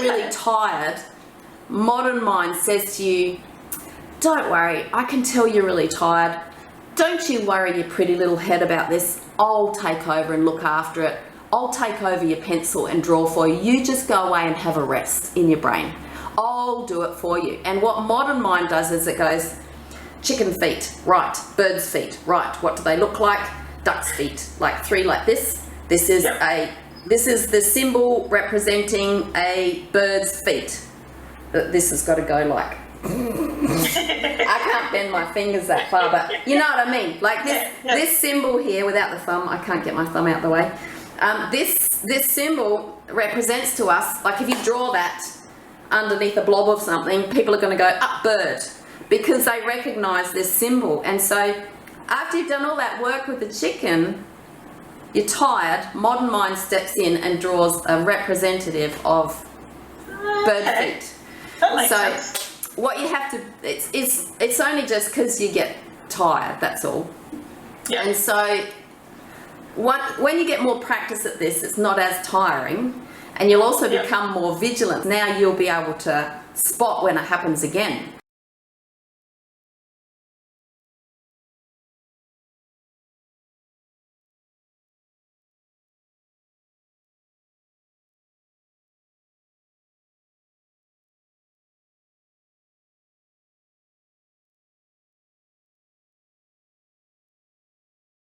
really tired, modern mind says to you, don't worry, I can tell you're really tired. Don't you worry your pretty little head about this. I'll take over and look after it. I'll take over your pencil and draw for you. You just go away and have a rest in your brain. I'll do it for you. And what modern mind does is it goes, chicken feet, right. Bird's feet, right. What do they look like? Duck's feet, like 3 like this. This is the symbol representing a bird's feet. This has got to go like, I can't bend my fingers that far, but you know what I mean. Like this symbol here, without the thumb, I can't get my thumb out the way. This symbol represents to us, like if you draw that underneath a blob of something, people are going to go, up bird, because they recognize this symbol. And so after you've done all that work with the chicken, you're tired, modern mind steps in and draws a representative of bird feet. That makes So sense. what you have to, it's only just because you get tired, that's all. Yeah. And so when you get more practice at this, it's not as tiring, and you'll also become more vigilant. Now you'll be able to spot when it happens again.